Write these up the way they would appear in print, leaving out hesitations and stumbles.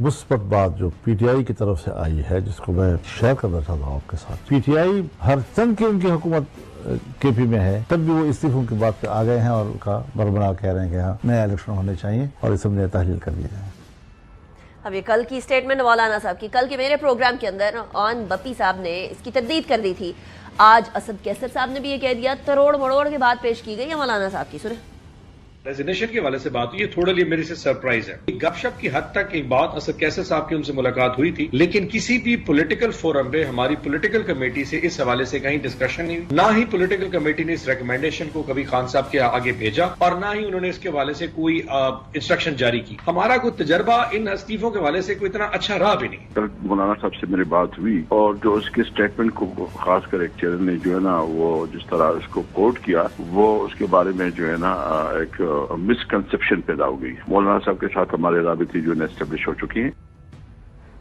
مثبت بات جو پی ٹی آئی کی طرف سے آئی ہے جس کو میں شیئر کرنا چاہتا ہوں آپ کے ساتھ، پی ٹی آئی ہر چند کی ان کی حکومت کے پی میں ہے، تب بھی وہ استعفوں کی بات پہ آ گئے ہیں اور ان کا بربنا کہہ رہے ہیں کہ ہاں نیا الیکشن ہونے چاہیے اور اس میں تحلیل کر لی جائے۔ اب یہ کل کی اسٹیٹمنٹ مولانا صاحب کی، کل کے میرے پروگرام کے اندر آن بپی صاحب نے اس کی تردید کر دی تھی، آج اسد کیسر صاحب نے بھی یہ کہہ دیا، تروڑ مڑوڑ کے بعد پیش کی گئی ہے مولانا صاحب کی، سنیں۔ ریزگنیشن کے حوالے سے بات ہوئی، یہ تھوڑا لیے میرے سے سرپرائز ہے۔ گپ شپ کی حد تک ایک بات اسد کیسر صاحب کی ان سے ملاقات ہوئی تھی، لیکن کسی بھی پولیٹیکل فورم پہ ہماری پولیٹیکل کمیٹی سے اس حوالے سے کہیں ڈسکشن نہیں ہوئی، نہ ہی پولیٹیکل کمیٹی نے اس ریکمینڈیشن کو کبھی خان صاحب کے آگے بھیجا اور نہ ہی انہوں نے اس کے حوالے سے کوئی انسٹرکشن جاری کی۔ ہمارا کوئی تجربہ ان استعفوں کے حوالے سے کوئی اتنا اچھا رہا بھی نہیں۔ مولانا صاحب سے میری بات ہوئی اور جو اس کے اسٹیٹمنٹ کو خاص کر ایک چیئر نے جو ہے نا وہ جس طرح اس کو کوٹ کیا، وہ اس کے بارے میں جو ہے نا ایک مسکنسپشن پیدا ہو گئی۔ مولانا صاحب کے ساتھ ہمارے رابطے جو ہے اسٹیبلش ہو چکی ہیں۔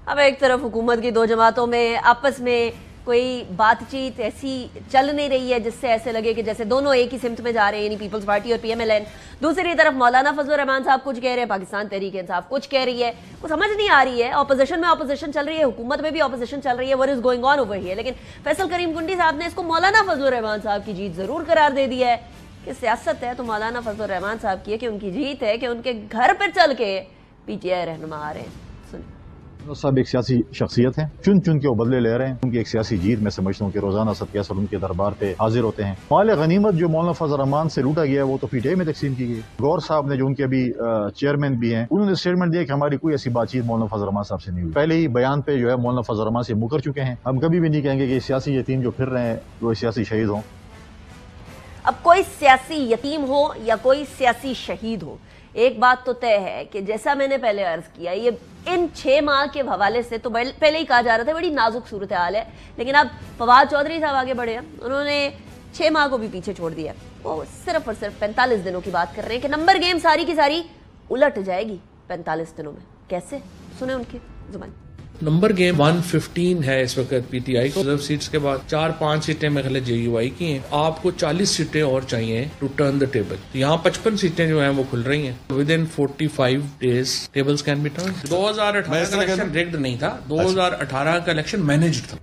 اب ایک طرف حکومت کی دو جماعتوں میں آپس میں کوئی بات چیت ایسی چل نہیں رہی ہے جس سے ایسے لگے کہ جیسے دونوں ایک ہی سمت میں جا رہے ہیں، یعنی پیپلز پارٹی اور پی ایم ایل این۔ دوسری طرف مولانا فضل الرحمان صاحب کچھ کہہ رہے ہیں، پاکستان تحریک انصاف کچھ کہہ رہی ہے، وہ سمجھ نہیں آ رہی ہے۔ اپوزیشن میں اپوزیشن چل رہی ہے، حکومت میں بھی اپوزیشن چل رہی ہے، what is going on over here۔ لیکن فیصل کریم کنڈی صاحب نے اس کو مولانا فضل الرحمان صاحب کی جیت ضرور قرار دے دیا ہے کہ سیاست ہے تو مولانا فضل الرحمان صاحب کی ہے، کہ ان کی جیت ہے کہ ان کے گھر پر چل کے پی ٹی آئی رہنما آ رہے ہیں۔ صاحب ایک سیاسی شخصیت ہیں، چن چن کے وہ بدلے لے رہے ہیں، ان کی ایک سیاسی جیت میں سمجھتا ہوں کہ روزانہ اسد کیسر ان کے دربار پہ حاضر ہوتے ہیں۔ مال غنیمت جو مولانا فضل الرحمان سے لوٹا گیا ہے وہ تو پی ٹی آئی میں تقسیم کی گئی۔ گور صاحب نے جو ان کے ابھی چیئرمین بھی ہیں، انہوں نے اسٹیٹمنٹ دیا کہ ہماری کوئی ایسی بات چیت مولانا فضل الرحمان صاحب سے نہیں ہوئی، پہلے ہی بیان پہ جو ہے مولانا فضل الرحمان سے مکر چکے ہیں۔ ہم کبھی بھی نہیں کہیں گے کہ سیاسی یتیم جو پھر رہے ہیں وہ سیاسی شہید ہوں۔ اب کوئی سیاسی یتیم ہو یا کوئی سیاسی شہید ہو، ایک بات تو طے ہے کہ جیسا میں نے پہلے عرض کیا، یہ ان 6 ماہ کے حوالے سے تو پہلے ہی کہا جا رہا تھا بڑی نازک صورتحال ہے، لیکن اب فواد چودھری صاحب آگے بڑھے ہیں، انہوں نے 6 ماہ کو بھی پیچھے چھوڑ دیا، وہ صرف اور صرف 45 دنوں کی بات کر رہے ہیں کہ نمبر گیم ساری کی ساری الٹ جائے گی 45 دنوں میں۔ کیسے؟ سنیں ان کی زبان۔ نمبر گیم 115 ہے اس وقت پی ٹی آئی کو، ریزرو سیٹس کے بعد 4-5 سیٹیں میں جے یو آئی کی ہیں، آپ کو 40 سیٹیں اور چاہیے ٹو ٹرن دا ٹیبل۔ یہاں 55 سیٹیں جو ہیں وہ کھل رہی ہیں، within 45 days tables can be turn. 2018 کا الیکشن ریگڈ نہیں تھا، 2018 کا الیکشن مینجڈ تھا۔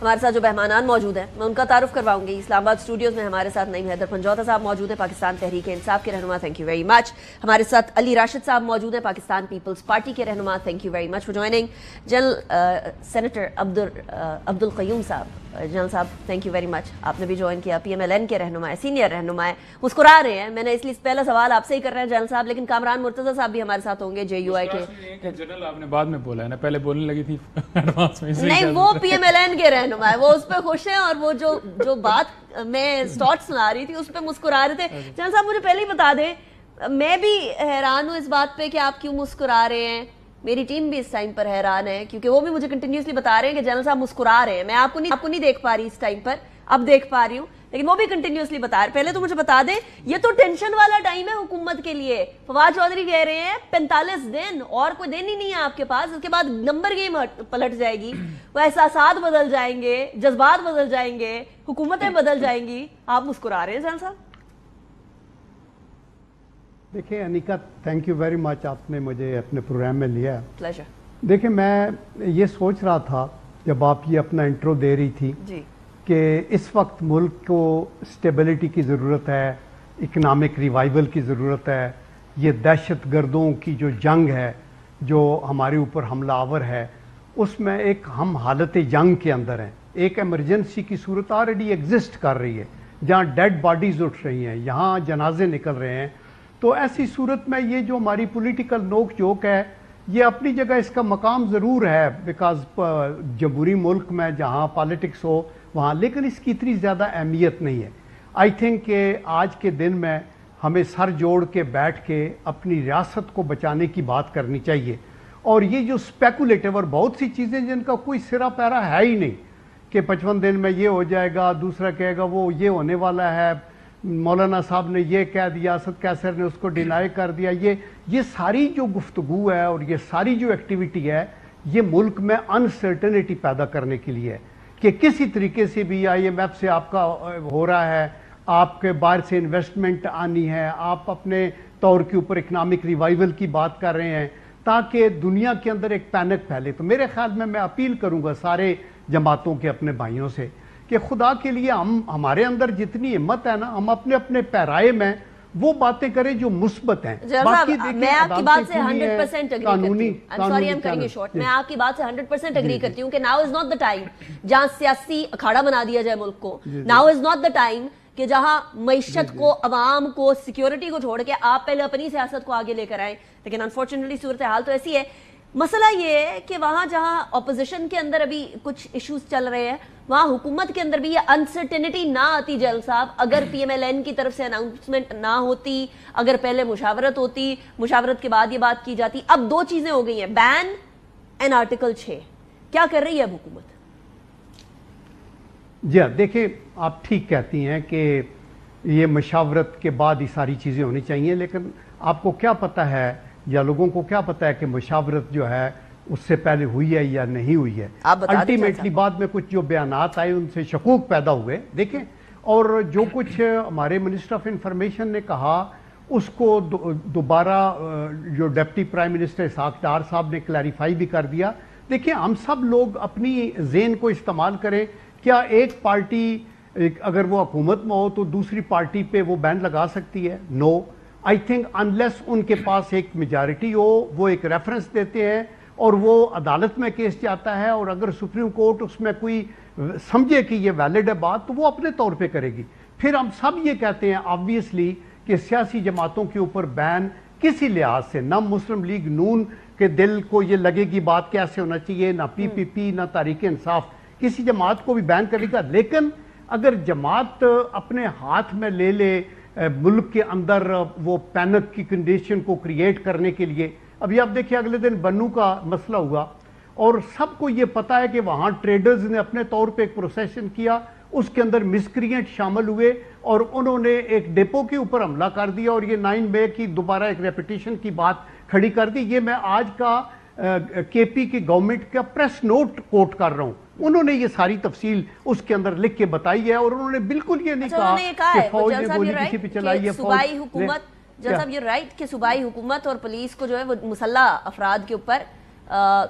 ہمارے ساتھ جو مہمانان موجود ہیں میں ان کا تعارف کرواؤں گی۔ اسلام آباد اسٹوڈیوز میں ہمارے ساتھ نعیم حیدر پنجوتا صاحب موجود ہیں، پاکستان تحریک انصاف کے رہنما، تھینک یو ویری مچ۔ ہمارے ساتھ علی راشد صاحب موجود ہیں، پاکستان پیپلز پارٹی کے رہنما، thank you very much for joining. General senator عبد القیوم صاحب، جنرل صاحب تھینک یو ویری مچ، آپ نے بھی جوائن کیا، پی ایم ایل این کے رہنما ہے، سینئر رہنما ہے، مسکرا رہے ہیں، میں نے اس لیے پہلا سوال آپ سے ہی کر رہے ہیں جنرل صاحب، لیکن کامران مرتضی صاحب بھی ہمارے ساتھ ہوں گے، جے یو آئی کے۔ جنرل آپ نے بعد میں بولا ہے نا، پہلے بولنے لگی تھی ایڈوانس میں، نہیں وہ پی ایم ایل این کے رہنما ہے، وہ اس پہ خوش ہیں، اور وہ جو بات میں سٹارٹ سنا رہی تھی اس پہ مسکرا رہے تھے۔ جنرل صاحب مجھے پہلے ہی بتا دیں، میں بھی حیران ہوں اس بات پہ کہ آپ کیوں مسکرا رہے ہیں، میری ٹیم بھی اس ٹائم پر حیران ہے، کیونکہ وہ بھی مجھے کنٹینیوسلی بتا رہے ہیں کہ جنرل صاحب مسکرا رہے ہیں، میں آپ کو نہیں دیکھ پا رہی اس ٹائم پر، اب دیکھ پا رہی ہوں، لیکن وہ بھی کنٹینیوسلی بتا رہے۔ پہلے تو مجھے بتا دیں، یہ تو ٹینشن والا ٹائم ہے حکومت کے لیے، فواد چودھری کہہ رہے ہیں 45 دن اور کوئی دن ہی نہیں ہے آپ کے پاس، اس کے بعد نمبر گیم پلٹ جائے گی، وہ احساسات بدل جائیں گے، جذبات بدل جائیں گے، حکومتیں بدل جائیں گی، آپ مسکرا رہے ہیں جنرل صاحب؟ دیکھیں انیکا، تھینک یو ویری مچ، آپ نے مجھے اپنے پروگرام میں لیا۔ پلیزر۔ دیکھیں میں یہ سوچ رہا تھا جب آپ یہ اپنا انٹرو دے رہی تھی کہ اس وقت ملک کو اسٹیبلٹی کی ضرورت ہے، اکنامک ریوائول کی ضرورت ہے، یہ دہشت گردوں کی جو جنگ ہے جو ہمارے اوپر حملہ آور ہے، اس میں ایک ہم حالت جنگ کے اندر ہیں، ایک ایمرجنسی کی صورت آلریڈی ایگزسٹ کر رہی ہے، جہاں ڈیڈ باڈیز اٹھ رہی ہیں، یہاں جنازے نکل رہے ہیں، تو ایسی صورت میں یہ جو ہماری پولیٹیکل نوک جھوک ہے یہ اپنی جگہ اس کا مقام ضرور ہے، بیکاز جمہوری ملک میں جہاں پالیٹکس ہو وہاں، لیکن اس کی اتنی زیادہ اہمیت نہیں ہے۔ آئی تھنک کہ آج کے دن میں ہمیں سر جوڑ کے بیٹھ کے اپنی ریاست کو بچانے کی بات کرنی چاہیے، اور یہ جو اسپیکولیٹو اور بہت سی چیزیں جن کا کوئی سرا پیرا ہے ہی نہیں کہ 55 دن میں یہ ہو جائے گا، دوسرا کہے گا وہ یہ ہونے والا ہے، مولانا صاحب نے یہ کہہ دیا، اسد کیسر نے اس کو ڈینائی کر دیا، یہ ساری جو گفتگو ہے اور یہ ساری جو ایکٹیویٹی ہے یہ ملک میں انسرٹنٹی پیدا کرنے کے لیے ہے کہ کسی طریقے سے بھی آئی ایم ایف سے آپ کا ہو رہا ہے، آپ کے باہر سے انویسٹمنٹ آنی ہے، آپ اپنے طور کے اوپر اکنامک ریوائول کی بات کر رہے ہیں، تاکہ دنیا کے اندر ایک پینک پھیلے. تو میرے خیال میں اپیل کروں گا سارے جماعتوں کے اپنے بھائیوں سے کہ خدا کے لیے ہمارے اندر جتنی ہمت ہے نا, ہم اپنے اپنے پیرائے میں وہ باتیں کریں جو مثبت ہیں. میں آپ کی بات سے 100% اگری کرتی ہوں. میں آپ کی بات سے 100% اگری کرتی ہوں کہ now is not the time جہاں سیاسی اکھاڑا بنا دیا جائے ملک کو. Now is not the time کہ جہاں معیشت کو, عوام کو, سیکیورٹی کو چھوڑ کے آپ پہلے اپنی سیاست کو آگے لے کر آئیں. لیکن انفارچونیٹلی صورتحال تو ایسی ہے. مسئلہ یہ ہے کہ وہاں جہاں اپوزیشن کے اندر ابھی کچھ ایشوز چل رہے ہیں, وہاں حکومت کے اندر بھی یہ انسرٹینٹی نہ آتی جیل صاحب, اگر پی ایم ایل این کی طرف سے اناؤنسمنٹ نہ ہوتی, اگر پہلے مشاورت ہوتی, مشاورت کے بعد یہ بات کی جاتی. اب دو چیزیں ہو گئی ہیں, بین اینڈ آرٹیکل 6. کیا کر رہی ہے اب حکومت؟ جی دیکھیں, آپ ٹھیک کہتی ہیں کہ یہ مشاورت کے بعد یہ ساری چیزیں ہونی چاہیے, لیکن آپ کو کیا پتہ ہے یا لوگوں کو کیا پتہ ہے کہ مشاورت جو ہے اس سے پہلے ہوئی ہے یا نہیں ہوئی ہے. الٹیمیٹلی بعد میں کچھ جو بیانات آئے ان سے شکوک پیدا ہوئے. دیکھیں, اور جو کچھ ہمارے منسٹر آف انفارمیشن نے کہا اس کو دوبارہ جو deputy prime minister Ishaq Dar صاحب نے کلیریفائی بھی کر دیا. دیکھیں, ہم سب لوگ اپنی ذہن کو استعمال کریں. کیا ایک پارٹی اگر وہ حکومت میں ہو تو دوسری پارٹی پہ وہ بین لگا سکتی ہے؟ نو. آئی تھنک انلیس ان کے پاس ایک میجارٹی ہو, وہ ایک ریفرنس دیتے ہیں اور وہ عدالت میں کیس جاتا ہے, اور اگر سپریم کورٹ اس میں کوئی سمجھے کہ یہ ویلڈ ہے بات تو وہ اپنے طور پہ کرے گی. پھر ہم سب یہ کہتے ہیں آبویسلی کہ سیاسی جماعتوں کے اوپر بین کسی لحاظ سے, نہ مسلم لیگ نون کے دل کو یہ لگے گی بات کیسے ہونا چاہیے, نہ پی پی پی, نہ تحریک انصاف کسی جماعت کو بھی بین کرے گا. لیکن اگر جماعت اپنے ہاتھ میں لے لے ملک کے اندر وہ پینک کی کنڈیشن کو کریٹ کرنے کے لیے, ابھی آپ دیکھیں اگلے دن بنو کا مسئلہ ہوا اور سب کو یہ پتا ہے کہ وہاں ٹریڈرز نے اپنے طور پہ ایک پروسیشن کیا, اس کے اندر مسکرینٹ شامل ہوئے اور انہوں نے ایک ڈیپو کے اوپر حملہ کر دیا اور یہ 9 مئی کی دوبارہ ایک ریپیٹیشن کی بات کھڑی کر دی. یہ میں آج کا کے پی کی گورنمنٹ کا پریس نوٹ کوٹ کر رہا ہوں. انہوں نے یہ ساری تفصیل اس کے اندر لکھ کے بتائی ہے اور انہوں نے بالکل یہ نہیں کہا کہ فوج نے گولی کسی پہ چلائی ہے. صوبائی حکومت, جیسا یہ رائٹ کہ صوبائی حکومت اور پولیس کو جو ہے وہ مسلح افراد کے اوپر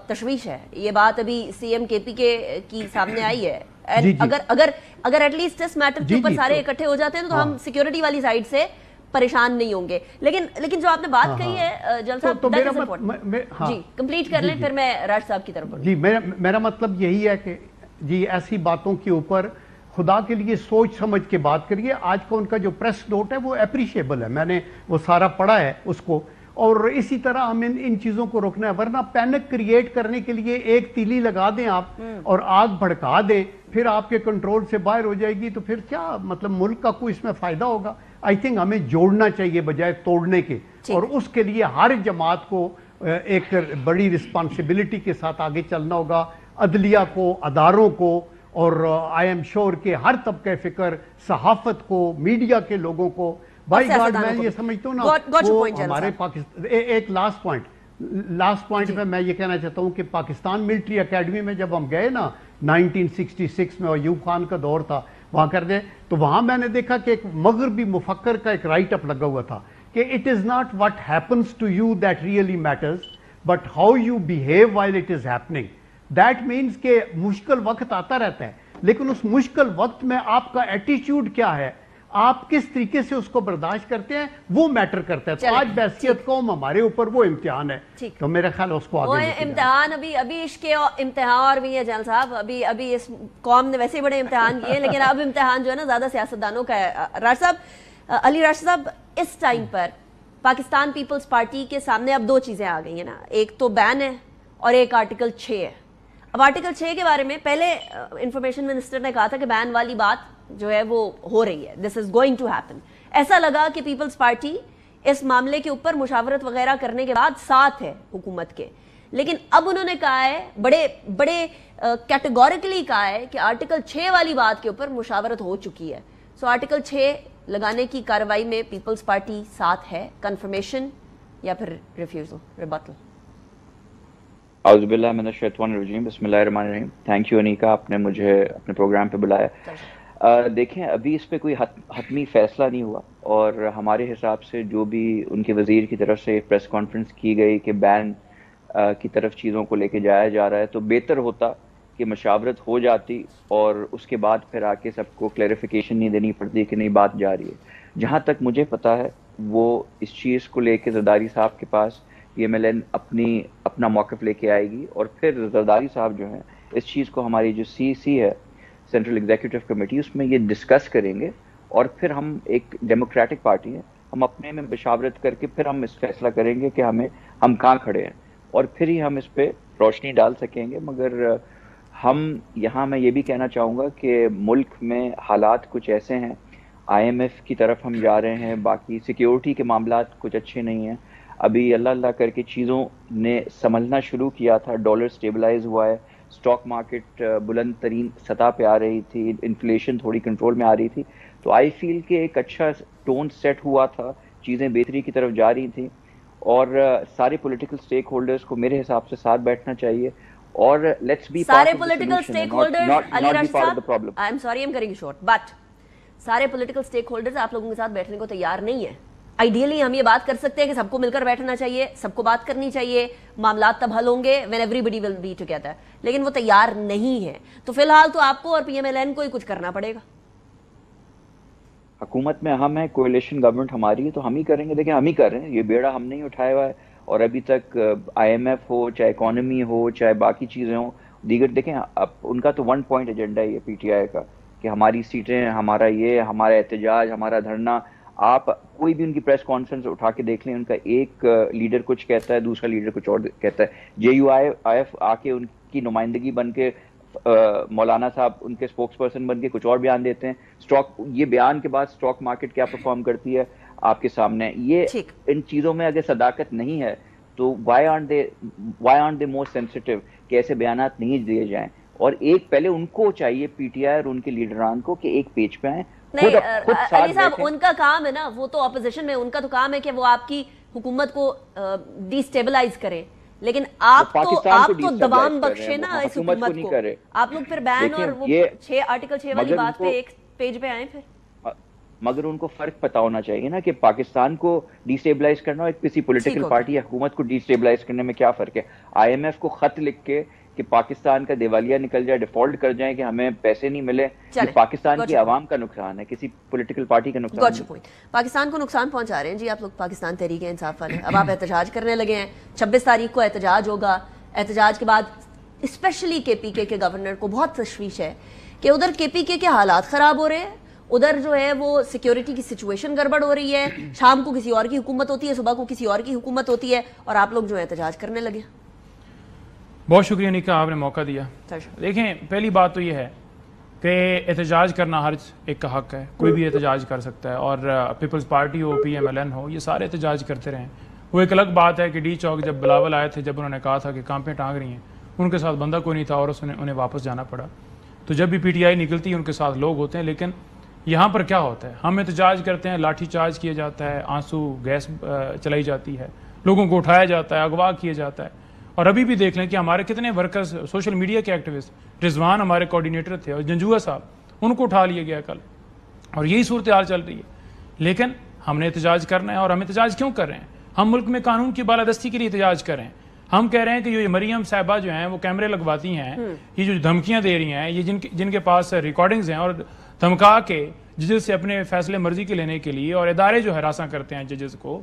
تشویش ہے. یہ بات ابھی سی ایم کے پی کی سامنے آئی ہے. اگر ایٹ لیسٹ اس میٹر کے اوپر سارے اکٹھے ہو جاتے ہیں تو ہم سیکیورٹی والی سائڈ سے پریشان نہیں ہوں گے. لیکن جو آپ نے بات کہی ہے جل صاحب, جی کمپلیٹ کر لیں پھر میں راج صاحب کی طرف بڑھوں. جی میرا مطلب یہی ہے کہ جی ایسی باتوں کے اوپر خدا کے لیے سوچ سمجھ کے بات کریے. آج کا ان کا جو پریس نوٹ ہے وہ اپریشیبل ہے, میں نے وہ سارا پڑھا ہے اس کو, اور اسی طرح ہم ان چیزوں کو روکنا ہے. ورنہ پینک کریٹ کرنے کے لیے ایک تیلی لگا دیں آپ اور آگ بھڑکا دیں, پھر آپ کے کنٹرول سے باہر ہو جائے گی, تو پھر کیا مطلب ملک کا کوئی اس میں فائدہ ہوگا؟ آئی تھنک ہمیں جوڑنا چاہیے بجائے توڑنے کے, اور اس کے لیے ہر جماعت کو ایک بڑی رسپانسبلٹی کے ساتھ آگے چلنا ہوگا. عدلیہ کو, اداروں کو, اور آئی ایم شور کہ ہر طبقہ فکر, صحافت کو, میڈیا کے لوگوں کو. بائی گاڈ میں یہ سمجھتا ہوں نا وہ ہمارے پاکستان, ایک لاسٹ پوائنٹ میں یہ کہنا چاہتا ہوں کہ پاکستان ملٹری اکیڈمی میں جب ہم گئے نا 1966 میں, ایوب خان کا دور تھا وہاں کر دیں, تو وہاں میں نے دیکھا کہ ایک مغربی مفکر کا ایک رائٹ اپ لگا ہوا تھا کہ it is not what happens to you that really matters but how you behave while it is happening. That means کہ مشکل وقت آتا رہتا ہے, لیکن اس مشکل وقت میں آپ کا ایٹیچیوڈ کیا ہے, آپ کس طریقے سے اس کو برداشت کرتے ہیں, وہ میٹر کرتا ہے. تو آج بحثیت قوم ہمارے اوپر وہ امتحان ہے, تو میرا خیال اس کو آگے امتحان ابھی عشق امتحان بھی ہے جان صاحب. ابھی اس قوم نے ویسے بڑے امتحان کیے, لیکن اب امتحان جو ہے نا زیادہ سیاستدانوں کا ہے. راج صاحب, علی راج صاحب, اس ٹائم پر پاکستان پیپلز پارٹی کے سامنے اب دو چیزیں آ گئی ہیں نا, ایک تو بین ہے اور ایک آرٹیکل 6 ہے. اب آرٹیکل 6 کے بارے میں پہلے انفارمیشن منسٹر نے کہا تھا کہ بین والی بات جو ہے وہ ہو رہی ہے, دس از گوئنگ ٹو ہیپن. ایسا لگا کہ پیپلز پارٹی اس معاملے کے اوپر مشاورت وغیرہ کرنے کے بعد ساتھ ہے حکومت کے, لیکن اب انہوں نے کہا ہے, بڑے کیٹیگوریکلی کہا ہے کہ آرٹیکل 6 والی بات کے اوپر مشاورت ہو چکی ہے. سو آرٹیکل 6 لگانے کی کارروائی میں پیپلز پارٹی ساتھ ہے, کنفرمیشن یا پھر ریفیوزل, ریبٹل؟ اعوذ باللہ من الشیطان الرجیم, بسم اللہ الرحمن الرحیم. تھینک یو انیکا, آپ نے مجھے اپنے پروگرام پہ بلایا. دیکھیں, ابھی اس پہ کوئی حتمی فیصلہ نہیں ہوا, اور ہمارے حساب سے جو بھی ان کے وزیر کی طرف سے پریس کانفرنس کی گئی کہ بین کی طرف چیزوں کو لے کے جایا جا رہا ہے، تو بہتر ہوتا کہ مشاورت ہو جاتی اور اس کے بعد پھر آ کے سب کو کلیریفیکیشن نہیں دینی پڑتی کہ نہیں بات جا رہی ہے۔ جہاں تک مجھے پتا ہے وہ اس چیز کو لے کے زرداری صاحب کے پاس PMLN اپنا موقف لے کے آئے گی، اور پھر زرداری صاحب جو ہیں اس چیز کو ہماری جو CEC ہے سینٹرل ایگزیکٹو کمیٹی، اس میں یہ ڈسکس کریں گے، اور پھر ہم ایک ڈیموکریٹک پارٹی ہیں، ہم اپنے میں مشاورت کر کے پھر ہم اس فیصلہ کریں گے کہ ہم کہاں کھڑے ہیں، اور پھر ہی ہم اس پہ روشنی ڈال سکیں گے۔ مگر ہم یہاں میں یہ بھی کہنا چاہوں گا کہ ملک میں حالات کچھ ایسے ہیں، IMF کی طرف ہم جا رہے ہیں، باقی سیکیورٹی کے معاملات کچھ اچھے نہیں ہیں، ابھی اللہ کر کے چیزوں نے سنبھلنا شروع کیا تھا، ڈالر سٹیبلائز ہوا ہے، اسٹاک مارکیٹ بلند ترین سطح پہ آ رہی تھی، انفلیشن تھوڑی کنٹرول میں آ رہی تھی، تو آئی فیل کہ ایک اچھا ٹون سیٹ ہوا تھا، چیزیں بہتری کی طرف جا رہی تھیں، اور سارے پولیٹیکل سٹیک ہولڈرز کو میرے حساب سے ساتھ بیٹھنا چاہیے، اور لیٹس بی سارے پولیٹیکل سٹیک ہولڈرز علی راشد صاحب، I am sorry, I am cutting short, but سارے پولیٹیکل سٹیک ہولڈرز آپ لوگوں کے ساتھ بیٹھنے کو تیار نہیں ہیں۔ آئیڈیلی ہم یہ بات کر سکتے ہیں کہ سب کو مل کر بیٹھنا چاہیے، سب کو بات کرنی چاہیے، معاملات تب حل ہوں گے when everybody will be together، لیکن وہ تیار نہیں ہے، تو فی الحال تو آپ کو اور PMLN کو ہی کچھ کرنا پڑے گا۔ حکومت میں ہم ہیں، کولیشن گورنمنٹ ہماری ہے، تو ہم ہی کریں گے۔ دیکھیں ہم ہی کر رہے ہیں، یہ بیڑا ہم نے اٹھایا ہوا ہے، اور ابھی تک IMF ہو، چاہے اکانومی ہو، چاہے باقی چیزیں ہوں دیگر، دیکھیں اب ان کا تو 1 پوائنٹ ایجنڈا ہے یہ PTI کا، کہ ہماری سیٹیں، ہمارا یہ، ہمارا احتجاج، ہمارا دھرنا۔ آپ کوئی بھی ان کی پریس کانفرنس اٹھا کے دیکھ لیں، ان کا ایک لیڈر کچھ کہتا ہے، دوسرا لیڈر کچھ اور کہتا ہے۔ JUIF آ کے ان کی نمائندگی بن کے مولانا صاحب ان کے اسپوکس پرسن بن کے کچھ اور بیان دیتے ہیں، یہ بیان کے بعد اسٹاک مارکیٹ کیا پرفارم کرتی ہے آپ کے سامنے۔ یہ ان چیزوں میں اگر صداقت نہیں ہے تو why aren't they more sensitive کہ ایسے بیانات نہیں دیے جائیں، اور ایک پہلے ان کو چاہیے PTI اور ان کے لیڈران کو کہ ایک پیج پہ آئیں۔ نہیں علی صاحب، ان کا کام ہے نا، وہ تو اپوزیشن میں، ان کا تو کام ہے کہ وہ آپ کی حکومت کو ڈی اسٹیبلائز کرے، لیکن آپ تو دوام بخشے نا اس حکومت کو، آپ لوگ پھر بین اور وہ آرٹیکل 6 والی بات پہ ایک پیج پہ آئیں پھر۔ مگر ان کو فرق پتا ہونا چاہیے نا کہ پاکستان کو ڈی اسٹیبلائز کرنا اور کسی پولیٹیکل پارٹی یا حکومت کو ڈی اسٹیبلائز کرنے میں کیا فرق ہے۔ IMF کو خط لکھ کے کہ پاکستان کا دیوالیہ نکل جائے، ڈیفالٹ کر جائیں، کہ ہمیں پیسے نہیں ملے، یہ پاکستان کی عوام کا نقصان ہے، کسی پولیٹیکل پارٹی کا نقصان ہے۔ پاکستان کو نقصان پہنچا رہے ہیں جی آپ لوگ، پاکستان تحریک انصاف والے۔ اب آپ احتجاج کرنے لگے ہیں، 26 تاریخ کو احتجاج ہوگا، احتجاج کے بعد اسپیشلی KPK کے گورنر کو بہت تشویش ہے کہ ادھر KPK کے حالات خراب ہو رہے ہیں، ادھر جو ہے وہ سیکیورٹی کی سچویشن گڑبڑ ہو رہی ہے، شام کو کسی اور کی حکومت ہوتی ہے، صبح کو کسی اور کی حکومت ہوتی ہے، اور آپ لوگ جو ہے احتجاج کرنے لگے۔ بہت شکریہ نیکا، آپ نے موقع دیا۔ دیکھیں پہلی بات تو یہ ہے کہ احتجاج کرنا ہر ایک کا حق ہے، کوئی بھی احتجاج کر سکتا ہے، اور پیپلز پارٹی ہو، PMLN ہو، یہ سارے احتجاج کرتے رہیں۔ وہ ایک الگ بات ہے کہ ڈی چوک جب بلاول آئے تھے، جب انہوں نے کہا تھا کہ کانپیں ٹانگ رہی ہیں، ان کے ساتھ بندہ کوئی نہیں تھا اور انہیں واپس جانا پڑا۔ تو جب بھی PTI نکلتی ہے ان کے ساتھ لوگ ہوتے ہیں، لیکن یہاں پر کیا ہوتا ہے، ہم احتجاج کرتے ہیں، لاٹھی چارج کیا جاتا ہے، آنسو گیس چلائی جاتی ہے، لوگوں کو اٹھایا جاتا ہے، اغوا کیا جاتا ہے۔ اور ابھی بھی دیکھ لیں کہ ہمارے کتنے ورکرز، سوشل میڈیا کے ایکٹیوسٹ، رضوان ہمارے کوارڈینیٹر تھے، اور جنجوعہ صاحب، ان کو اٹھا لیا گیا کل، اور یہی صورتحال چل رہی ہے۔ لیکن ہم نے احتجاج کرنا ہے، اور ہم احتجاج کیوں کر رہے ہیں؟ ہم ملک میں قانون کی بالادستی کے لیے احتجاج کر رہے ہیں۔ ہم کہہ رہے ہیں کہ یہ مریم صاحبہ جو ہیں وہ کیمرے لگواتی ہیں، یہ جو دھمکیاں دے رہی ہیں، یہ جن کے پاس ریکارڈنگز ہیں، اور دھمکا کے ججز سے اپنے فیصلے مرضی کے لینے کے لیے، اور ادارے جو ہراساں کرتے ہیں ججز کو،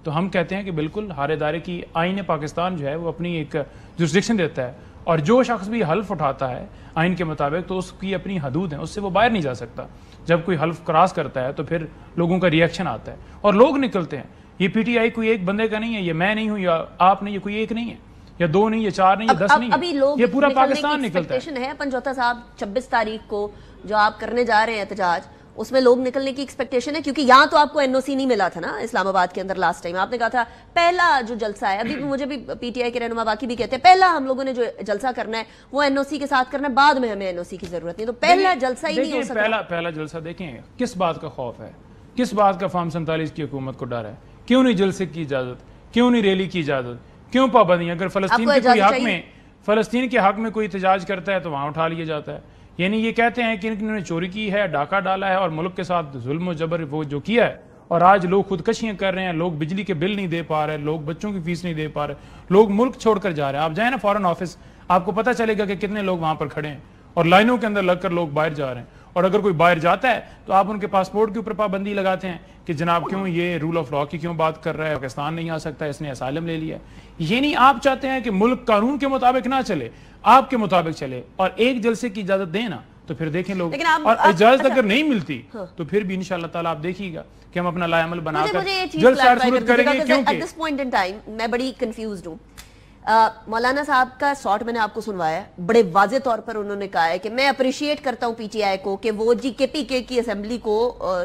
تو ہم کہتے ہیں کہ بالکل ہر ادارے کی آئین پاکستان جو ہے وہ اپنی ایک جورسڈکشن دیتا ہے، اور جو شخص بھی حلف اٹھاتا ہے آئین کے مطابق تو اس کی اپنی حدود ہیں، اس سے وہ باہر نہیں جا سکتا۔ جب کوئی حلف کراس کرتا ہے تو پھر لوگوں کا ریئیکشن آتا ہے اور لوگ نکلتے ہیں۔ یہ PTI کوئی ایک بندے کا نہیں ہے، یہ میں نہیں ہوں یا آپ نہیں، یہ کوئی ایک نہیں ہے، یا 2 نہیں، یا 4 نہیں، یا 10 نہیں ہے، یہ پورا پاکستان نکلتا ہے۔ پنجوتا صاحب 26 تاریخ کو جو آپ کرنے جا رہے ہیں احتجاج، اس میں لوگ نکلنے کی ایکسپیکٹیشن ہے، کیونکہ یہاں تو آپ کو NOC نہیں ملا تھا نا اسلام آباد کے اندر لاسٹ ٹائم، آپ نے کہا تھا پہلا جو جلسہ ہے، ابھی مجھے بھی PTI کے رہنما باقی بھی کہتے ہیں پہلا ہم لوگوں نے جو جلسہ کرنا ہے وہ NOC کے ساتھ کرنا ہے، بعد میں ہمیں NOC کی ضرورت نہیں، تو پہلا جلسہ ہی نہیں ہو سکتا۔ پہلا جلسہ دیکھیں کس بات کا خوف ہے، کس بات کا فارم 47 کی حکومت کو ڈر ہے، کیوں نہیں جلسے کی اجازت، کیوں نہیں ریلی کی اجازت، کیوں پابندیاں؟ اگر فلسطین کے حق میں کوئی احتجاج کرتا ہے تو وہاں اٹھا لیا جاتا ہے۔ یعنی یہ کہتے ہیں کہ انہوں نے چوری کی ہے، ڈاکہ ڈالا ہے، اور ملک کے ساتھ ظلم و جبر وہ جو کیا ہے، اور آج لوگ خودکشیاں کر رہے ہیں, لوگ بجلی کے بل نہیں دے پا رہے, لوگ بچوں کی فیس نہیں دے پا رہے, لوگ ملک چھوڑ کر جا رہے ہیں. آپ جائیں نا فارن آفس, آپ کو پتہ چلے گا کہ کتنے لوگ وہاں پر کھڑے ہیں اور لائنوں کے اندر لگ کر لوگ باہر جا رہے ہیں. اور اگر کوئی باہر جاتا ہے تو آپ ان کے پاسپورٹ کے اوپر پابندی لگاتے ہیں کہ جناب کیوں یہ رول آف لا کی کیوں بات کر رہا ہے, پاکستان نہیں آ سکتا, اس نے اسائلم لے لیا. یہ نہیں, آپ چاہتے ہیں کہ ملک قانون کے مطابق نہ چلے, آپ کے مطابق چلے, اور ایک جلسے کی اجازت دیں نا تو پھر دیکھیں لوگ. اور اجازت اگر نہیں ملتی تو پھر بھی انشاءاللہ تعالیٰ آپ دیکھیے گا کہ ہم اپنا لائحہ عمل بنا کر جلد سار صورت کریں گے. کیونکہ میں بڑی کنفیوزڈ ہوں. مولانا صاحب کا شارٹ میں نے آپ کو سنوایا, بڑے واضح طور پر انہوں نے کہا ہے کہ میں اپریشیٹ کرتا ہوں پی ٹی آئی کو کہ وہ جی کے پی کے کی اسمبلی کو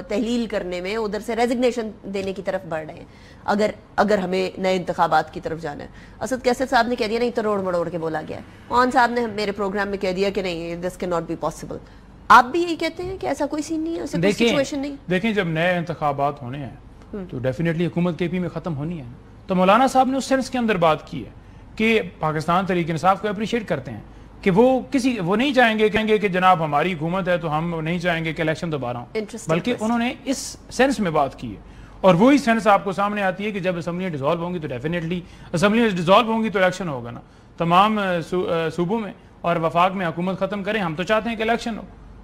تحلیل کرنے میں ادھر سے ریزگنیشن دینے کی طرف بڑھ رہے ہیں اگر ہمیں نئے انتخابات کی طرف جانا ہے. اسد کیسر صاحب نے کہہ دیا نہیں, تو روڑ مڑوڑ کے بولا گیا ہے. مون صاحب نے میرے پروگرام میں کہہ دیا کہ نہیں, this can not be possible. آپ بھی یہی کہتے ہیں کہ ایسا کوئی سین نہیں ہے, ایسا کوئی سچویشن نہیں؟ دیکھیں جب نئے انتخابات ہونے ہیں تو ڈیفینیٹلی حکومت کے پی میں ختم ہونی ہے. تو مولانا صاحب نے اس سینس کے اندر بات کی ہے کہ پاکستان تحریک انصاف کو اپریشیٹ کرتے ہیں کہ وہ نہیں چاہیں گے, کہیں گے کہ جناب ہماری حکومت ہے تو ہم نہیں چاہیں گے کہ الیکشن دوبارہ ہوں, بلکہ انہوں نے اس سینس میں بات کی ہے. اور وہی سینس آپ کو سامنے آتی ہے کہ جب اسمبلیاں ڈیزالو ہوں گی تو ڈیفینیٹلی اسمبلیاں ڈیزالو ہوں گی تو الیکشن ہوگا نا. تمام صوبوں میں اور وفاق میں حکومت ختم کریں, ہم تو چاہتے ہیں کہ الیکشن ہو,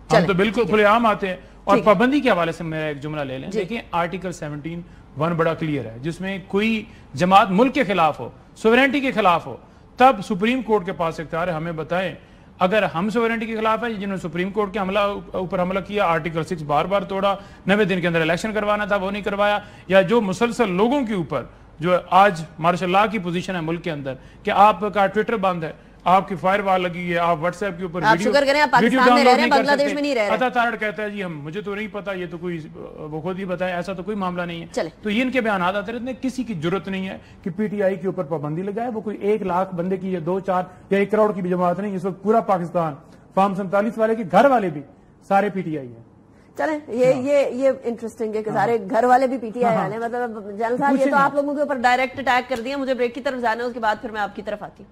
ہم تو بالکل کھلے عام آتے ہیں. اور پابندی کے حوالے سے میرا ایک جملہ لے لیں. دیکھیں آرٹیکل 17(1) بڑا کلیئر ہے, جس میں کوئی جماعت ملک کے خلاف ہو, سوورینٹی کے خلاف ہو, تب سپریم کورٹ کے پاس اختیار ہے. ہمیں بتائیں اگر ہم سوورینٹی کے خلاف ہیں جنہوں نے سپریم کورٹ کے اوپر حملہ کیا, آرٹیکل 6 بار بار توڑا, 90 دن کے اندر الیکشن کروانا تھا وہ نہیں کروایا, یا جو مسلسل لوگوں کے اوپر جو آج مارشل لا کی پوزیشن ہے ملک کے اندر کہ آپ کا ٹویٹر بند ہے, آپ کی فائر وال لگی ہے, آپ واٹس ایپ کے اوپر ویڈیو پاکستان میں رہ رہے ہیں, بنگلہ دیش میں نہیں رہ رہے. عطا تارڑ کہتا ہے جی مجھے تو نہیں پتا, یہ تو کوئی وہ خود ہی بتائے, ایسا تو کوئی معاملہ نہیں ہے. تو یہ ان کے بیانات آتے رہتے ہیں. کسی کی ضرورت نہیں ہے کہ پی ٹی آئی کے اوپر پابندی لگائے. وہ کوئی 1 لاکھ بندے کی یا 2, 4 یا 1 کروڑ کی بھی جماعت نہیں. اس وقت پورا پاکستان فارم 47 والے کے گھر والے بھی سارے پی ٹی آئی ہیں. چلیں یہ انٹرسٹنگ ہے کہ سارے گھر والے بھی پی ٹی آئی والے, مطلب جنرل صاحب یہ تو آپ لوگوں کے اوپر ڈائریکٹ اٹیک کر دیا. مجھے بریک کی طرف جانا ہے, اس کے بعد پھر میں آپ کی طرف آتی ہوں.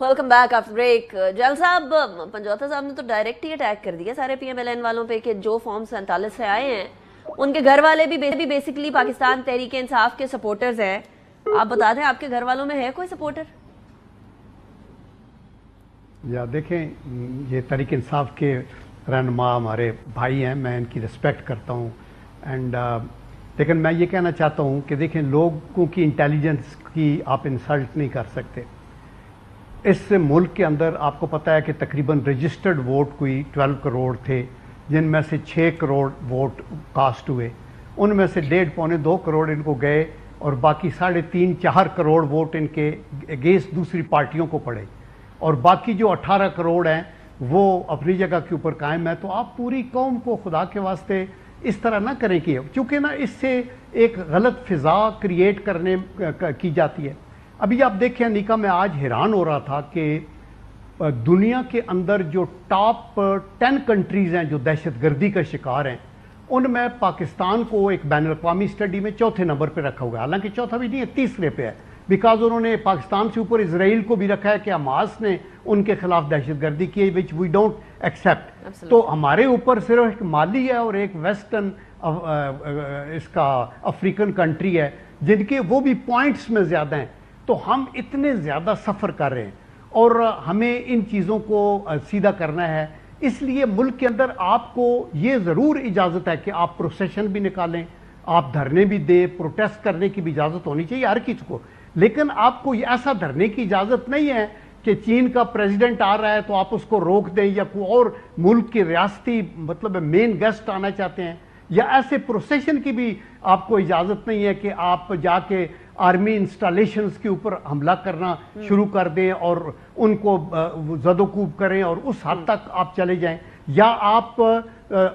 Welcome back after break. جل صاحب, پنجوتا صاحب نے تو ڈائریکٹ ہی اٹیک کر دیا سارے پی ایم ایل این والوں پہ کہ جو فارم 47 سے آئے ہیں ان کے گھر والے بھی بیسیکلی پاکستان تحریک انصاف کے سپورٹرز ہیں. آپ بتا دیں آپ کے گھر والوں میں ہے کوئی سپورٹر؟ یا دیکھیں, یہ تحریک انصاف کے رہنما ہمارے بھائی ہیں, میں ان کی رسپیکٹ کرتا ہوں. اینڈ لیکن میں یہ کہنا چاہتا ہوں کہ دیکھیں لوگوں کی انٹیلیجنس کی آپ انسلٹ نہیں کر سکتے. اس ملک کے اندر آپ کو پتہ ہے کہ تقریباً رجسٹرڈ ووٹ کوئی 12 کروڑ تھے, جن میں سے 6 کروڑ ووٹ کاسٹ ہوئے. ان میں سے 1.5-2 کروڑ ان کو گئے اور باقی 3.5-4 کروڑ ووٹ ان کے اگینسٹ دوسری پارٹیوں کو پڑے, اور باقی جو 18 کروڑ ہیں وہ اپنی جگہ کے اوپر قائم ہے. تو آپ پوری قوم کو خدا کے واسطے اس طرح نہ کریں کہ چونکہ نا اس سے ایک غلط فضا کریٹ کرنے کی جاتی ہے. ابھی آپ دیکھیں انیکا, میں آج حیران ہو رہا تھا کہ دنیا کے اندر جو ٹاپ 10 کنٹریز ہیں جو دہشت گردی کا شکار ہیں, ان میں پاکستان کو ایک بین الاقوامی اسٹڈی میں 4تھے نمبر پہ رکھا ہوا ہے. حالانکہ 4تھا بھی نہیں ہے, 3رے پہ ہے, بیکاز انہوں نے پاکستان سے اوپر اسرائیل کو بھی رکھا ہے کہ حماس نے ان کے خلاف دہشت گردی کی, وچ وی ڈونٹ ایکسیپٹ. تو ہمارے اوپر صرف ایک مالی ہے اور ایک ویسٹرن اس کا افریقن کنٹری ہے جن کے وہ بھی پوائنٹس میں زیادہ ہیں. تو ہم اتنے زیادہ سفر کر رہے ہیں اور ہمیں ان چیزوں کو سیدھا کرنا ہے. اس لیے ملک کے اندر آپ کو یہ ضرور اجازت ہے کہ آپ پروسیشن بھی نکالیں, آپ دھرنے بھی دیں, پروٹیسٹ کرنے کی بھی اجازت ہونی چاہیے ہر کسی کو. لیکن آپ کو ایسا دھرنے کی اجازت نہیں ہے کہ چین کا پریزیڈنٹ آ رہا ہے تو آپ اس کو روک دیں, یا کوئی اور ملک کے ریاستی مطلب مین گیسٹ آنا چاہتے ہیں, یا ایسے پروسیشن کی بھی آپ کو اجازت نہیں ہے کہ آپ جا کے آرمی انسٹالیشنز کے اوپر حملہ کرنا شروع کر دیں اور ان کو زد و کوب کریں اور اس حد تک آپ چلے جائیں, یا آپ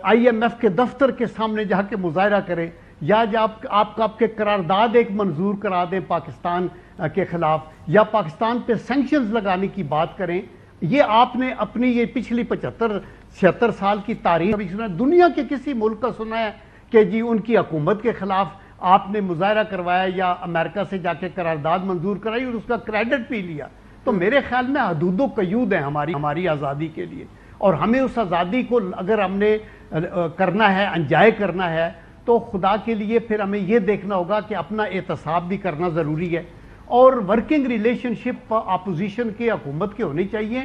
IMF کے دفتر کے سامنے جا کے مظاہرہ کریں, یا جب آپ کے قرارداد ایک منظور کرا دیں پاکستان کے خلاف, یا پاکستان پہ سینکشنز لگانے کی بات کریں. یہ آپ نے اپنی یہ پچھلی 75-76 سال کی تاریخ بھی سنا ہے, دنیا کے کسی ملک کا سنا ہے کہ جی ان کی حکومت کے خلاف آپ نے مظاہرہ کروایا یا امریکہ سے جا کے قرارداد منظور کرائی اور اس کا کریڈٹ بھی لیا؟ تو میرے خیال میں حدود و قیود ہیں ہماری آزادی کے لیے، اور ہمیں اس آزادی کو اگر ہم نے کرنا ہے، انجوائے کرنا ہے، تو خدا کے لیے پھر ہمیں یہ دیکھنا ہوگا کہ اپنا احتساب بھی کرنا ضروری ہے، اور ورکنگ ریلیشن شپ اپوزیشن کی حکومت کی ہونی چاہیے،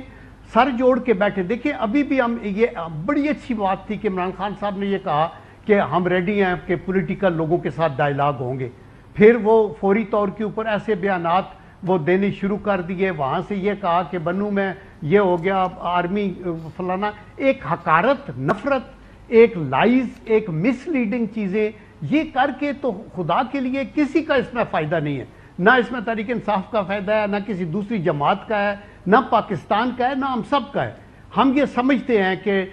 سر جوڑ کے بیٹھے۔ دیکھیں ابھی بھی ہم یہ بڑی اچھی بات تھی کہ عمران خان صاحب نے یہ کہا کہ ہم ریڈی ہیں کہ پولیٹیکل لوگوں کے ساتھ ڈائیلاگ ہوں گے، پھر وہ فوری طور کے اوپر ایسے بیانات وہ دینے شروع کر دیے، وہاں سے یہ کہا کہ بنو میں یہ ہو گیا آرمی فلانا، ایک حقارت، نفرت، ایک لائز، ایک مس لیڈنگ چیزیں یہ کر کے تو خدا کے لیے کسی کا اس میں فائدہ نہیں ہے، نہ اس میں تحریک انصاف کا فائدہ ہے، نہ کسی دوسری جماعت کا ہے، نہ پاکستان کا ہے، نہ ہم سب کا ہے۔ ہم یہ سمجھتے ہیں کہ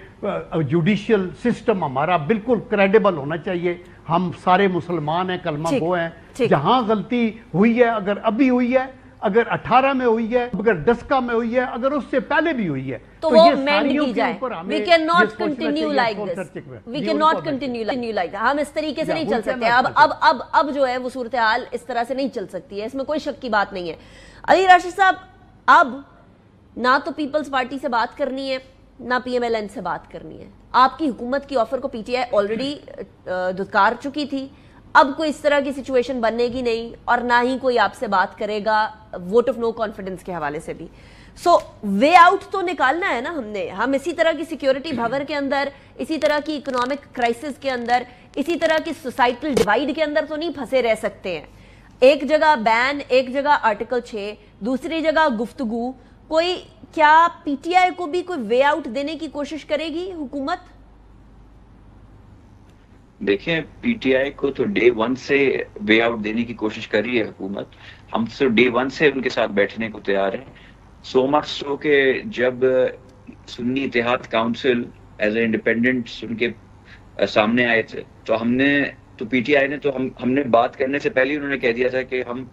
جوڈیشل سسٹم ہمارا بالکل کریڈیبل ہونا چاہیے، ہم سارے مسلمان ہیں، کلمہ گو ہیں، جہاں غلطی ہوئی ہے، اگر ابھی ہوئی ہے، اگر 18 میں ہوئی ہے، اگر ڈسکا میں ہوئی ہے، اگر اس سے پہلے بھی ہوئی ہے، تو وہ مینڈ کی جائے۔ We cannot continue like this. We cannot continue like that. ہم اس طریقے سے نہیں چل سکتے، اب جو ہے وہ صورتحال اس طرح سے نہیں چل سکتی ہے، اس میں کوئی شک کی بات نہیں ہے۔ علی راشد صاحب، اب نہ تو پیپلز پارٹی سے بات کرنی ہے، نہ پی ایم ایل این سے بات کرنی ہے، آپ کی حکومت کی آفر کو پی ٹی آئی آلریڈی دھتکار چکی تھی، اب کوئی اس طرح کی سچویشن بننے گی نہیں، اور نہ ہی کوئی آپ سے بات کرے گا ووٹ آف نو کانفیڈنس کے حوالے سے بھی۔ سو وے آؤٹ تو نکالنا ہے نا ہم اسی طرح کی سیکیورٹی بھور کے اندر، اسی طرح کی اکنامک کرائسس کے اندر، اسی طرح کی سوسائٹل ڈیوائیڈ کے اندر تو نہیں پھنسے رہ سکتے ہیں۔ ایک جگہ بین، ایک جگہ آرٹیکل 6، دوسری جگہ گفتگو، کوئی کیا پی ٹی آئی کو بھی کوئی وے آؤٹ دینے کی کوشش کرے گی حکومت؟ دیکھیں پی ٹی آئی کو تو ڈے 1 سے وے آؤٹ دینے کی کوشش کر رہی ہے حکومت، ہم تو ڈے 1 سے ان کے ساتھ بیٹھنے کو تیار ہیں، سو مچ سو کہ جب سنی اتحاد council as a independent in کے سامنے آئے تھے تو پی ٹی آئی نے تو ہم نے بات کرنے سے پہلے انہوں نے کہہ دیا تھا کہ ہم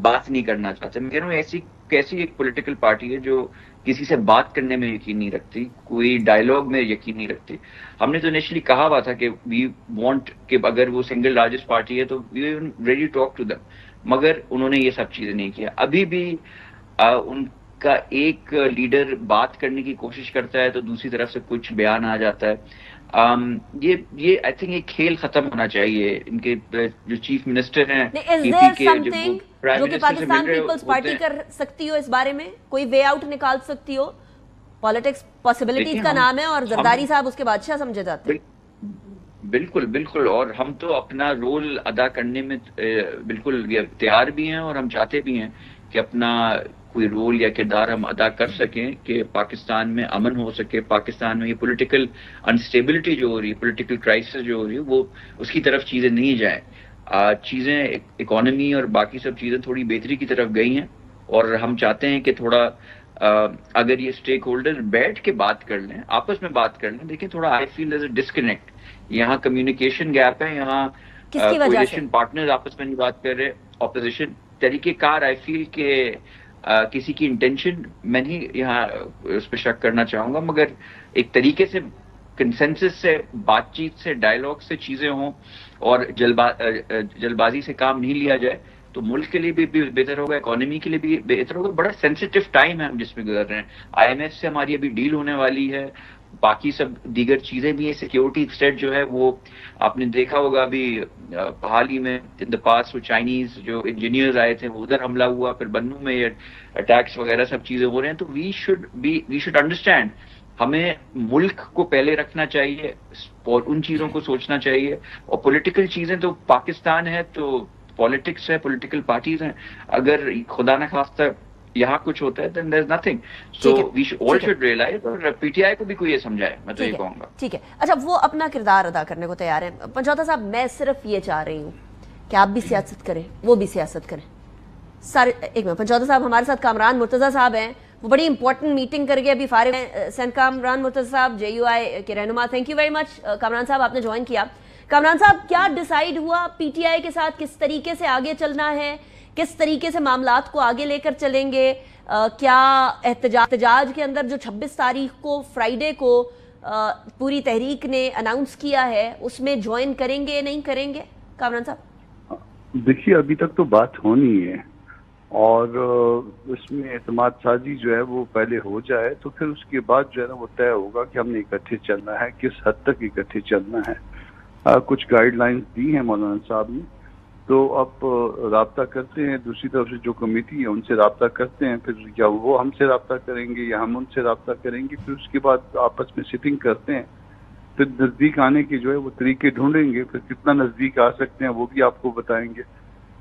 بات نہیں کرنا چاہتے۔ میں کہہ رہا ہوں ایسی کیسی ایک پولیٹیکل پارٹی ہے جو کسی سے بات کرنے میں یقین نہیں رکھتی، کوئی ڈائیلاگ میں یقین نہیں رکھتی۔ ہم نے تو انیشلی کہا ہوا تھا کہ وی وانٹ کہ اگر وہ سنگل لارجسٹ پارٹی ہے تو وی ریڈی ٹاک ٹو دم، مگر انہوں نے یہ سب چیزیں نہیں کیا۔ ابھی بھی ان کا ایک لیڈر بات کرنے کی کوشش کرتا ہے تو دوسری طرف سے کچھ بیان آ جاتا ہے۔ یہ آئی تھنک ایک کھیل ختم ہونا چاہیے۔ ان کے جو چیف منسٹر ہیں جو کہ پاکستان پیپلز پارٹی کر سکتی ہو اس بارے میں کوئی وے آؤٹ نکال سکتی ہو؟ پالیٹکس پاسبلٹیز کا نام ہے اور زرداری صاحب اس کے بادشاہ سمجھے جاتے ہیں۔ بالکل بالکل، اور ہم تو اپنا رول ادا کرنے میں بالکل تیار بھی ہیں، اور ہم چاہتے بھی ہیں کہ اپنا کوئی رول یا کردار ہم ادا کر سکیں کہ پاکستان میں امن ہو سکے، پاکستان میں یہ پولیٹیکل انسٹیبلٹی جو ہو رہی ہے، پولیٹیکل کرائسس جو ہو رہی ہے، وہ اس کی طرف چیزیں نہیں جائیں۔ چیزیں اکانومی اور باقی سب چیزیں تھوڑی بہتری کی طرف گئی ہیں، اور ہم چاہتے ہیں کہ تھوڑا اگر یہ اسٹیک ہولڈر بیٹھ کے بات کر لیں، آپس میں بات کر لیں۔ دیکھیں تھوڑا آئی فیل ایز اے ڈسکنیکٹ، یہاں کمیونیکیشن گیپ ہے، یہاں کولیشن پارٹنرز آپس میں نہیں بات کر رہے، اپوزیشن طریقہ کار آئی فیل کہ کسی کی انٹینشن میں نہیں یہاں اس پہ شک کرنا چاہوں گا، مگر ایک طریقے سے کنسنسس سے، بات چیت سے، ڈائیلاگ سے چیزیں ہوں اور جلد بازی سے کام نہیں لیا جائے تو ملک کے لیے بھی بہتر ہوگا، اکانومی کے لیے بھی بہتر ہوگا۔ بڑا سینسیٹیو ٹائم ہے ہم جس میں گزر رہے ہیں، آئی ایم ایف سے ہماری ابھی ڈیل ہونے والی ہے، باقی سب دیگر چیزیں بھی ہیں، سیکیورٹی تھریٹ جو ہے وہ آپ نے دیکھا ہوگا ابھی حال ہی میں ان دا پاس وہ چائنیز جو انجینئرز آئے تھے وہ ادھر حملہ ہوا، پھر بنو میں یہ اٹیکس وغیرہ سب چیزیں ہو رہے ہیں، تو وی شوڈ انڈرسٹینڈ ہمیں ملک کو پہلے رکھنا چاہیے اور ان چیزوں کو سوچنا چاہیے، اور پولیٹیکل چیزیں تو پاکستان ہے تو پولیٹکس ہے، پولیٹیکل پارٹیز ہیں، اگر خدا نہ خواستہ یہاں کچھ ہوتا ہے then there's nothing, so we all should realize، اور پی ٹی آئی کو بھی کوئی یہ سمجھائے، میں تو یہ کہوں گا۔ ٹھیک ہے، اچھا وہ اپنا کردار ادا کرنے کو تیار ہیں۔ پنجوتا صاحب میں صرف یہ چاہ رہی ہوں کہ آپ بھی سیاست کریں، وہ بھی سیاست کریں۔ ایک منٹ، پنجوتا صاحب ہمارے ساتھ کامران مرتضیٰ صاحب ہیں، وہ بڑی امپورٹنٹ میٹنگ کر کے ابھی فارغ ہیں۔ سینٹ کامران مرتضیٰ صاحب جے یو آئی کے رہنما، thank you very much Kamran صاحب، آپ نے جوائن کیا۔ کامران صاحب کیا ڈیسائیڈ ہوا پی ٹی آئی کے ساتھ کس طریقے سے آگے چلنا ہے، کس طریقے سے معاملات کو آگے لے کر چلیں گے؟ کیا احتجاج کے اندر جو 26 تاریخ کو فرائیڈے کو پوری تحریک نے اناؤنس کیا ہے اس میں جوائن کریں گے نہیں کریں گے؟ کامران صاحب دیکھیے ابھی تک تو بات ہونی ہے، اور اس میں اعتماد سازی جو ہے وہ پہلے ہو جائے تو پھر اس کے بعد جو ہے نا وہ طے ہوگا کہ ہم نے اکٹھے چلنا ہے، کس حد تک اکٹھے چلنا ہے۔ کچھ گائیڈ لائنز دی ہیں مولانا صاحب نے، تو اب رابطہ کرتے ہیں، دوسری طرف سے جو کمیٹی ہے ان سے رابطہ کرتے ہیں، پھر یا وہ ہم سے رابطہ کریں گے یا ہم ان سے رابطہ کریں گے، پھر اس کے بعد آپس میں سٹنگ کرتے ہیں، پھر نزدیک آنے کے جو ہے وہ طریقے ڈھونڈیں گے، پھر کتنا نزدیک آ سکتے ہیں وہ بھی آپ کو بتائیں گے،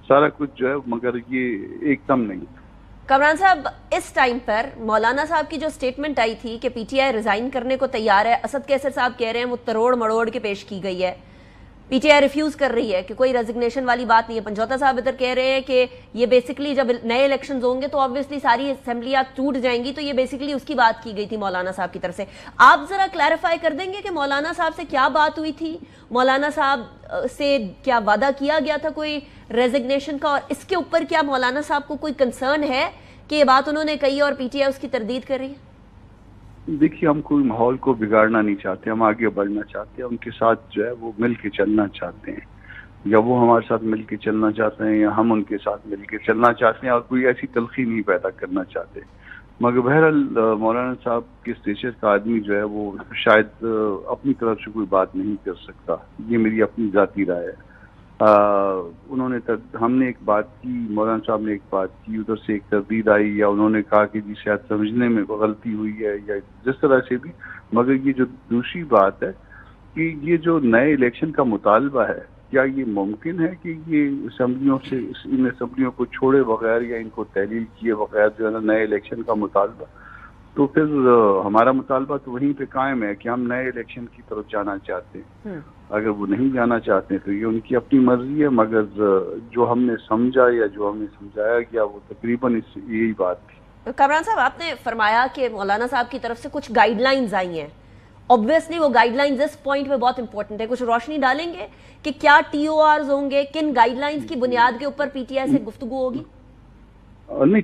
سارا کچھ جو ہے، مگر یہ ایک دم نہیں۔ کامران صاحب، اس ٹائم پر مولانا صاحب کی جو سٹیٹمنٹ آئی تھی کہ پی ٹی آئی ریزائن کرنے کو تیار ہے، اسد کیسر صاحب کہہ رہے ہیں وہ تروڑ مڑوڑ کے پیش کی گئی ہے، پی ٹی آئی ریفیوز کر رہی ہے کہ کوئی ریزگنیشن والی بات نہیں ہے، پنجوتا صاحب ادھر کہہ رہے ہیں کہ یہ بیسکلی جب نئے الیکشنز ہوں گے تو آبویسلی ساری اسمبلیاں ٹوٹ جائیں گی، تو یہ بیسکلی اس کی بات کی گئی تھی مولانا صاحب کی طرف سے۔ آپ ذرا کلیریفائی کر دیں گے کہ مولانا صاحب سے کیا بات ہوئی تھی، مولانا صاحب سے کیا وعدہ کیا گیا تھا کوئی ریزگنیشن کا، اور اس کے اوپر کیا مولانا صاحب کو کوئی کنسرن ہے کہ یہ بات انہوں نے کہی اور پی ٹی آئی اس کی تردید کر رہی ہے؟ دیکھیے، ہم کوئی ماحول کو بگاڑنا نہیں چاہتے، ہم آگے بڑھنا چاہتے ہیں، ان کے ساتھ جو ہے وہ مل کے چلنا چاہتے ہیں، یا وہ ہمارے ساتھ مل کے چلنا چاہتے ہیں یا ہم ان کے ساتھ مل کے چلنا چاہتے ہیں، اور کوئی ایسی تلخی نہیں پیدا کرنا چاہتے۔ مگر بہرحال مولانا صاحب کے اسٹیچر کا آدمی جو ہے وہ شاید اپنی طرف سے کوئی بات نہیں کر سکتا، یہ میری اپنی ذاتی رائے ہے۔ ہم نے ایک بات کی، مولانا صاحب نے ایک بات کی، ادھر سے ایک تردید آئی، یا انہوں نے کہا کہ جی شاید سمجھنے میں غلطی ہوئی ہے یا جس طرح سے بھی، مگر یہ جو دوسری بات ہے کہ یہ جو نئے الیکشن کا مطالبہ ہے، کیا یہ ممکن ہے کہ یہ اسمبلیوں سے ان اسمبلیوں کو چھوڑے بغیر یا ان کو تحلیل کیے بغیر جو ہے نا نئے الیکشن کا مطالبہ، تو پھر ہمارا مطالبہ تو وہیں پہ قائم ہے کہ ہم نئے الیکشن کی طرف جانا چاہتے ہیں۔ اگر وہ نہیں جانا چاہتے تو یہ ان کی اپنی مرضی ہے، مگر جو ہم نے سمجھا یا جو ہم نے سمجھایا گیا وہ تقریباً یہی بات تھی۔ کامران صاحب، آپ نے فرمایا کہ مولانا صاحب کی طرف سے کچھ گائیڈ لائنز آئی ہیں، obviously وہ گائیڈ لائنز اس پوائنٹ پہ بہت امپورٹنٹ ہے، کچھ روشنی ڈالیں گے کہ کیا ٹی او آرز ہوں گے، کن گائیڈ لائنز کی بنیاد کے اوپر پی ٹی آئی سے گفتگو ہوگی؟ نہیں،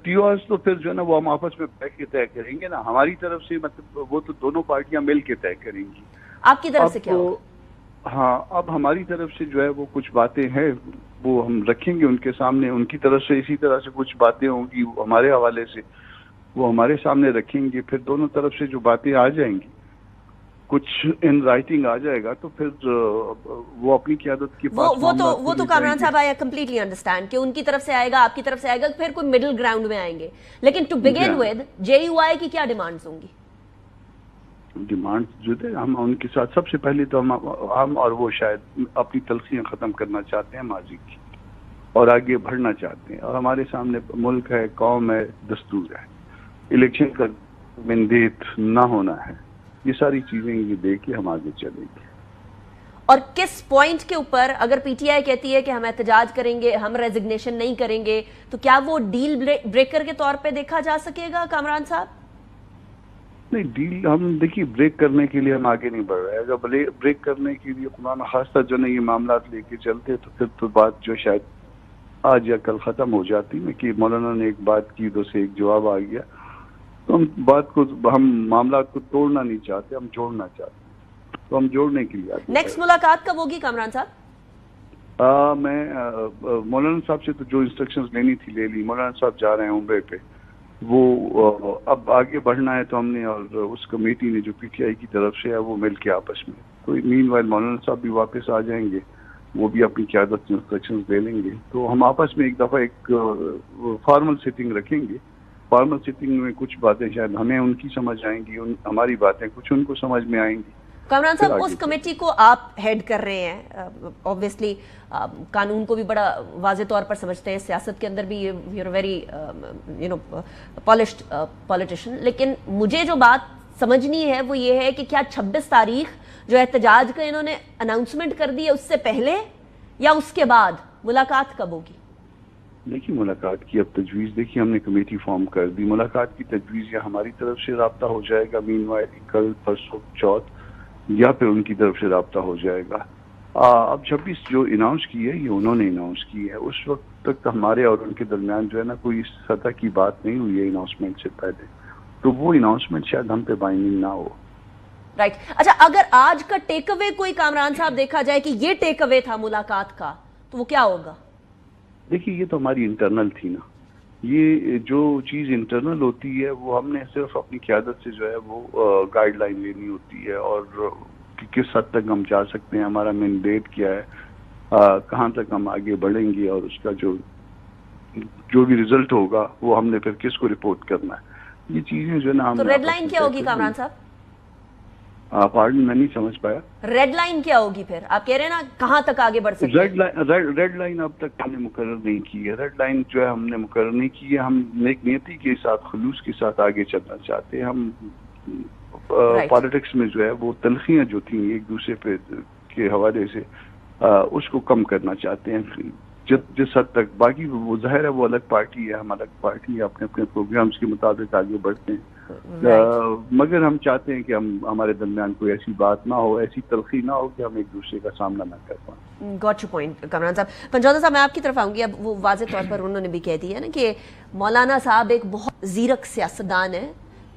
ٹی او آرز تو پھر جو ہے نا وہ ہم آپس میں بیٹھ کے طے کریں گے نا، ہماری طرف سے مطلب وہ تو دونوں پارٹیاں مل کے طے کریں گی۔ آپ کی طرف سے کیا ہوگا؟ ہاں، اب ہماری طرف سے جو ہے وہ کچھ باتیں ہیں وہ ہم رکھیں گے ان کے سامنے، ان کی طرف سے اسی طرح سے کچھ باتیں ہوں گی ہمارے حوالے سے وہ ہمارے سامنے رکھیں گے، پھر دونوں طرف سے جو باتیں آ جائیں گی، کچھ ان رائٹنگ آ جائے گا تو پھر وہ اپنی قیادت کے پاس وہ تو کامران صاحب آئی کمپلیٹلی انڈرسٹینڈ کہ ان کی طرف سے آئے گا، آپ کی طرف سے آئے گا، پھر کوئی مڈل گراؤنڈ میں آئیں گے، لیکن to begin with J U I کی کیا ڈیمانڈز ہوں گی؟ ڈیمانڈ جو تھے ہم ان کے ساتھ سب سے پہلے تو ہم اور وہ شاید اپنی تلخیاں ختم کرنا چاہتے ہیں ماضی کی اور آگے بڑھنا چاہتے ہیں، اور ہمارے سامنے ملک ہے، قوم ہے، دستور ہے، الیکشن کا مینڈیٹ نہ ہونا ہے، یہ ساری چیزیں یہ دیکھ کے ہم آگے چلیں گے۔ اور کس پوائنٹ کے اوپر اگر پی ٹی آئی کہتی ہے کہ ہم احتجاج کریں گے، ہم ریزگنیشن نہیں کریں گے، تو کیا وہ ڈیل بریکر کے طور پہ دیکھا جا سکے گا کامران صاحب؟ نہیں، ڈیل ہم دیکھیے بریک کرنے کے لیے ہم آگے نہیں بڑھ رہے، اگر بریک کرنے کے لیے خدا نخواستہ جو ہے یہ معاملات لے کے چلتے تو پھر تو بات جو شاید آج یا کل ختم ہو جاتی ہے کہ مولانا نے ایک بات کی تو سے ایک جواب آ گیا، تو ہم معاملات کو توڑنا نہیں چاہتے، ہم جوڑنا چاہتے ہیں، تو ہم جوڑنے کے لیے آتے ہیں۔ نیکسٹ ملاقات کب ہوگی کامران صاحب؟ میں مولانا صاحب سے تو جو انسٹرکشنز لینی تھی لے لی، مولانا صاحب جا رہے ہیں عمرے پہ، وہ اب آگے بڑھنا ہے تو ہم نے اور اس کمیٹی نے جو پی ٹی آئی کی طرف سے ہے وہ مل کے آپس میں، تو مین وائل مولانا صاحب بھی واپس آ جائیں گے، وہ بھی اپنی قیادت سے انسٹرکشنز لے لیں گے، تو ہم آپس میں ایک دفعہ ایک فارمل سیٹنگ رکھیں گے، فارمل سیٹنگ میں کچھ باتیں شاید ہمیں ان کی سمجھ آئیں گی، ہماری باتیں کچھ ان کو سمجھ میں آئیں گی۔ کامران صاحب، اس کمیٹی کو آپ ہیڈ کر رہے ہیں، اوبویسلی قانون کو بھی بڑا واضح طور پر سمجھتے ہیں، سیاست کے اندر بھی you are very polished politician, لیکن مجھے جو بات سمجھنی ہے وہ یہ ہے کہ کیا 26 تاریخ جو احتجاج کا انہوں نے اناؤنسمنٹ کر دی ہے اس سے پہلے یا اس کے بعد ملاقات کب ہوگی؟ دیکھیے، ملاقات کی اب تجویز دیکھیے ہم نے کمیٹی فارم کر دی، ملاقات کی تجویز یا ہماری طرف سے رابطہ ہو جائے گا مین وائل کل پرسوں چوتھ، یا پھر ان کی طرف سے رابطہ ہو جائے گا۔ اب 26 جو اناؤنس کی ہے یہ انہوں نے اناؤنس کی ہے، اس وقت تک ہمارے اور ان کے درمیان جو ہے نا کوئی اس سطح کی بات نہیں ہوئی ہے اناؤنسمنٹ سے پہلے، تو وہ اناؤنسمنٹ شاید ہم پہ بائنڈنگ نہ ہو۔ رائٹ، اچھا، اگر آج کا ٹیک اوے کوئی کامران صاحب دیکھا جائے کہ یہ ٹیک اوے تھا ملاقات کا، تو وہ کیا ہوگا؟ دیکھیے، یہ تو ہماری انٹرنل تھی نا، یہ جو چیز انٹرنل ہوتی ہے وہ ہم نے صرف اپنی قیادت سے جو ہے وہ گائیڈ لائن لینی ہوتی ہے، اور کہ کس حد تک ہم جا سکتے ہیں، ہمارا مینڈیٹ کیا ہے، کہاں تک ہم آگے بڑھیں گے، اور اس کا جو بھی ریزلٹ ہوگا وہ ہم نے پھر کس کو رپورٹ کرنا ہے، یہ چیزیں جو ہے نا. تو ریڈ لائن کیا ہوگی کامران صاحب؟ پارڈن میں نہیں سمجھ پایا. ریڈ لائن کیا ہوگی پھر؟ آپ کہہ رہے ہیں نا کہاں تک آگے بڑھ سکتے ہیں. ریڈ لائن اب تک ہم نے مقرر نہیں کی ہے. ریڈ لائن جو ہے ہم نے مقرر نہیں کی ہے. ہم نیک نیتی کے ساتھ، خلوص کے ساتھ آگے چلنا چاہتے ہیں. ہم پالیٹکس میں جو ہے وہ تلخیاں جو تھیں ایک دوسرے پہ کے حوالے سے اس کو کم کرنا چاہتے ہیں جس حد تک. باقی وہ ظاہر ہے وہ الگ پارٹی ہے، ہم الگ پارٹی ہے، اپنے اپنے پروگرامز کے مطابق آگے بڑھتے ہیں. مگر ہم چاہتے ہیں کہ ہمارے درمیان کوئی ایسی بات نہ ہو، ایسی تلخی نہ ہو کہ ہم ایک دوسرے کا سامنا نہ کر پائیں. گاٹ یور پوائنٹ کامران صاحب. پنجوتا صاحب میں آپ کی طرف آؤں گی. اب وہ واضح طور پر انہوں نے بھی کہہ دیا نا کہ مولانا صاحب ایک بہت زیرک سیاستدان ہے،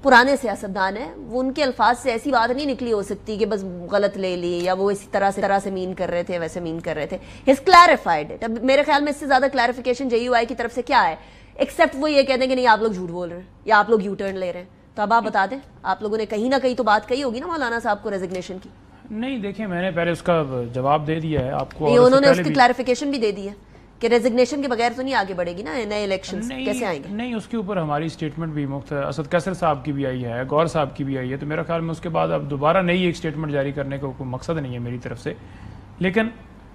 پرانے سیاستدان ہیں. وہ ان کے الفاظ سے ایسی بات نہیں نکلی ہو سکتی کہ بس غلط لے لی یا وہ اسی طرح سے مین کر رہے تھے، ویسے مین کر رہے تھے. Has clarified it. اب میرے خیال میں اس سے زیادہ کلیریفیکیشن JUI کی طرف سے کیا ہے ایکسیپٹ وہ یہ کہہ دیں کہ نہیں آپ لوگ جھوٹ بول رہے ہیں یا آپ لوگ یو ٹرن لے رہے ہیں. تو اب آپ بتا دیں، آپ لوگوں نے کہیں نہ کہیں تو بات کہی ہوگی نا مولانا صاحب کو ریزگنیشن کی. نہیں دیکھیں، میں نے پہلے اس کا جواب دے دیا ہے آپ کو. انہوں نے اس کی کلیریفیکیشن بھی دے دی ہے کہ ریزگنیشن کے بغیر تو نہیں آگے بڑھے گی نا نئے الیکشنز. کیسے آئیں گے؟ نہیں، اس کے اوپر ہماری اسٹیٹمنٹ بھی اسد کیسر صاحب کی بھی آئی ہے، گور صاحب کی بھی آئی ہے. تو میرا خیال میں اس کے بعد اب دوبارہ نئی ایک اسٹیٹمنٹ جاری کرنے کا کوئی مقصد نہیں ہے میری طرف سے. لیکن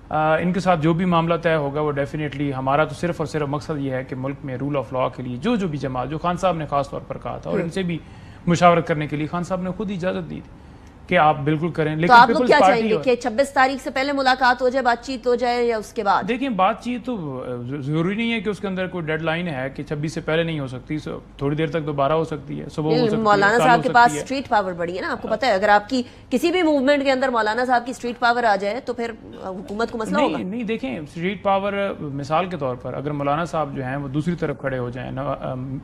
ان کے ساتھ جو بھی معاملہ طے ہوگا وہ ڈیفینیٹلی ہمارا تو صرف اور صرف مقصد یہ ہے کہ ملک میں رول آف لا کے لیے جو بھی جماعت، جو خان صاحب نے خاص طور پر کہا تھا اور ان سے بھی مشاورت کرنے کے لیے خان صاحب نے خود اجازت دی تھی کہ آپ بالکل کریں. لیکن آپ لوگ کیا چاہیں گے کہ 26 تاریخ سے پہلے ملاقات ہو جائے، بات چیت ہو جائے، یا اس کے بعد؟ دیکھیں بات چیت تو ضروری نہیں ہے کہ اس کے اندر کوئی ڈیڈ لائن ہے کہ 26 سے پہلے نہیں ہو سکتی. تھوڑی دیر تک دوبارہ ہو سکتی ہے، صبح ہو سکتی ہے. مولانا صاحب کے پاس اسٹریٹ پاور بڑی ہے نا، آپ کو پتہ ہے. اگر آپ کی کسی بھی موومنٹ کے اندر مولانا صاحب کی اسٹریٹ پاور آ جائے تو پھر حکومت کو مسئلہ ہوگا. نہیں دیکھیں، اسٹریٹ پاور مثال کے طور پر اگر مولانا صاحب جو ہیں وہ دوسری طرف کھڑے ہو جائیں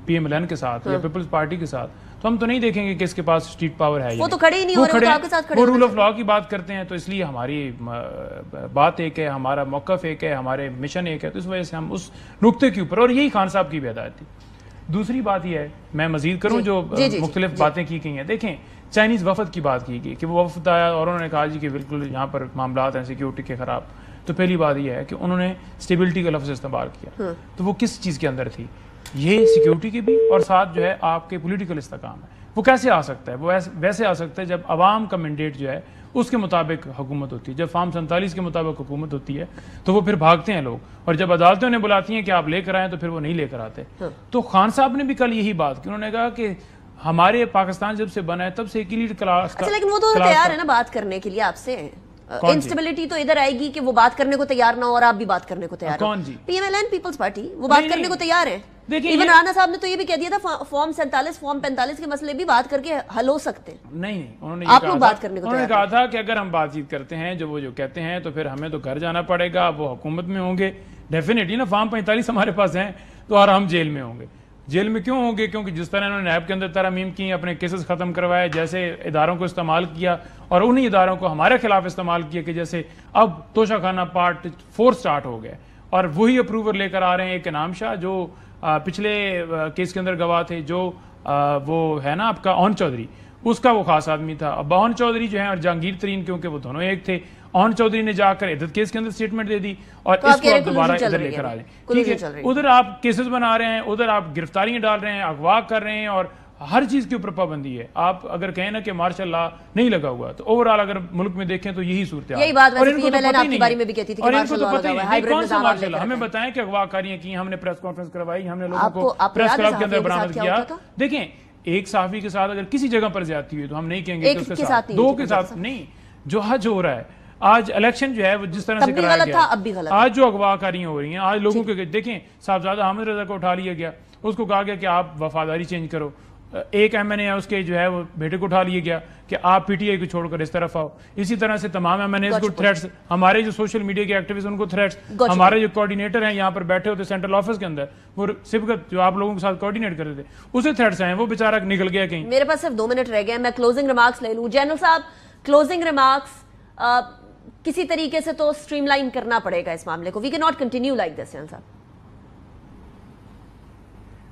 PMLN کے ساتھ یا پیپلز پارٹی کے ساتھ، تو ہم تو نہیں دیکھیں گے کہ اس کے پاس اسٹریٹ پاور ہے. وہ تو کھڑے ہی نہیں ہو رہے، آپ کے ساتھ کھڑے. وہ رول آف لا کی بات کرتے ہیں، تو اس لیے ہماری بات ایک ہے، ہمارا موقف ایک ہے، ہمارے مشن ایک ہے. تو اس وجہ سے ہم اس نقطے کے اوپر، اور یہی خان صاحب کی بھی ہدایت تھی. دوسری بات یہ ہے، میں مزید کروں جو مختلف باتیں کی گئی ہیں. دیکھیں چائنیز وفد کی بات کی گئی کہ وہ وفد آیا اور انہوں نے کہا جی کہ بالکل یہاں پر معاملات ہیں سیکیورٹی کے خراب. تو پہلی بات یہ ہے کہ انہوں نے اسٹیبلٹی کا لفظ استعمال کیا. تو وہ کس چیز کے اندر تھی؟ یہ سیکیورٹی کی بھی، اور ساتھ جو ہے آپ کے پولیٹیکل استحکام ہے. وہ کیسے آ سکتا ہے؟ وہ ویسے آ سکتا ہے جب عوام کا مینڈیٹ جو ہے اس کے مطابق حکومت ہوتی ہے. جب فارم 47 کے مطابق حکومت ہوتی ہے تو وہ پھر بھاگتے ہیں لوگ، اور جب عدالتیں انہیں بلاتی ہیں کہ آپ لے کر آئیں تو پھر وہ نہیں لے کر آتے. تو خان صاحب نے بھی کل یہی بات کی. انہوں نے کہا کہ ہمارے پاکستان جب سے بنا ہے تب سے ایک لیڈ کلاس. اچھا لیکن وہ تو تیار ہے نا بات کرنے کے لیے آپ سے. انسٹیبلٹی تو ادھر آئے گی کہ وہ بات کرنے کو تیار نہ ہو اور آپ بھی بات کرنے کو تیار ہو. PMLN پیپلز پارٹی وہ بات کرنے کو تیار ہے. ایون رانا صاحب نے تو یہ بھی کہہ دیا تھا فارم 47 فارم 45 کے مسئلے بھی بات کر کے حل ہو سکتے ہیں. نہیں انہوں نے آپ لوگ بات کرنے کو تیار. انہوں نے کہا تھا کہ اگر ہم بات چیت کرتے ہیں جو وہ جو کہتے ہیں تو پھر ہمیں تو گھر جانا پڑے گا. وہ حکومت میں ہوں گے ڈیفینیٹلی نا. فارم 45 ہمارے پاس ہیں تو اور ہم جیل میں ہوں گے. جیل میں کیوں ہوں گے؟ کیونکہ جس طرح انہوں نے نیب کے اندر ترامیم کی، اپنے کیسز ختم کروائے، جیسے اداروں کو استعمال کیا اور انہی اداروں کو ہمارے خلاف استعمال کیا کہ جیسے اب توشہ خانہ پارٹ 4 سٹارٹ ہو گئے اور وہی اپروور لے کر آ رہے ہیں. ایک انعام شاہ جو پچھلے کیس کے اندر گواہ تھے، جو وہ ہے نا آپ کا اون چودھری، اس کا وہ خاص آدمی تھا. اب اون چودھری جو ہیں اور جہانگیر ترین، کیونکہ وہ دونوں ایک تھے، اون چودھری نے جا کر عدت کیس کے اندر سٹیٹمنٹ دے دی اور اس کو آپ دوبارہ ادھر لے کر آ رہے ہیں. ٹھیک ہے، ادھر آپ کیسز بنا رہے ہیں، ادھر آپ گرفتاریاں ڈال رہے ہیں، اغوا کر رہے ہیں اور ہر چیز کے اوپر پابندی ہے. آپ اگر کہیں نا کہ مارشل لا نہیں لگا ہوا تو اوور آل اگر ملک میں دیکھیں تو یہی صورتحال ہے. یہی بات ویسے PMLN آپ کے بارے میں بھی کہتی تھی کہ مارشل لا لگا ہوا ہے، ہائیبرڈ نظام آپ لے کر. ہمیں بتائیں کہ اغوا کاریاں کی، ہم نے پریس کانفرنس کروائی، ہم نے لوگوں کو پریس کلب کے اندر برآمد کیا. دیکھیں ایک صحافی کے ساتھ اگر کسی جگہ پر زیادتی ہوئی تو ہم نہیں کہیں گے کہ اس کے ساتھ، دو کے ساتھ نہیں. جو حج ہو رہا ہے آج الیکشن جو ہے وہ جس طرح سے کرایا گیا، آج جو اغوا کاریاں ہو رہی ہیں، آج لوگوں کے دیکھیں صاحبزادہ حامد رضا کو اٹھا لیا گیا، اس کو کہا گیا کہ آپ وفاداری چینج کرو. ایک MNA ہے اس کے جو ہے وہ بیٹے کو اٹھا لیا گیا کہ آپ PTI کو چھوڑ کر اس طرف آؤ. اسی طرح سے تمام MNAs کو تھریٹس، ہمارے جو سوشل میڈیا کے ایکٹیوسٹ ان کو تھریٹس، ہمارے جو کوارڈینیٹر ہیں یہاں پر بیٹھے ہوتے سینٹرل آفس کے اندر، وہ سبقت جو آپ لوگوں کے ساتھ کوارڈینیٹ کرتے تھے، اسے تھریٹس ہیں. وہ بیچارہ نکل گیا کہیں. میرے پاس صرف 2 منٹ رہ گئے، میں کلوزنگ ریمارکس لے لوں. جنرل صاحب کلوزنگ ریمارکس. کسی طریقے سے تو سٹریم لائن کرنا پڑے گا اس معاملے کو. We can not continue like this. General صاحب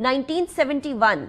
1971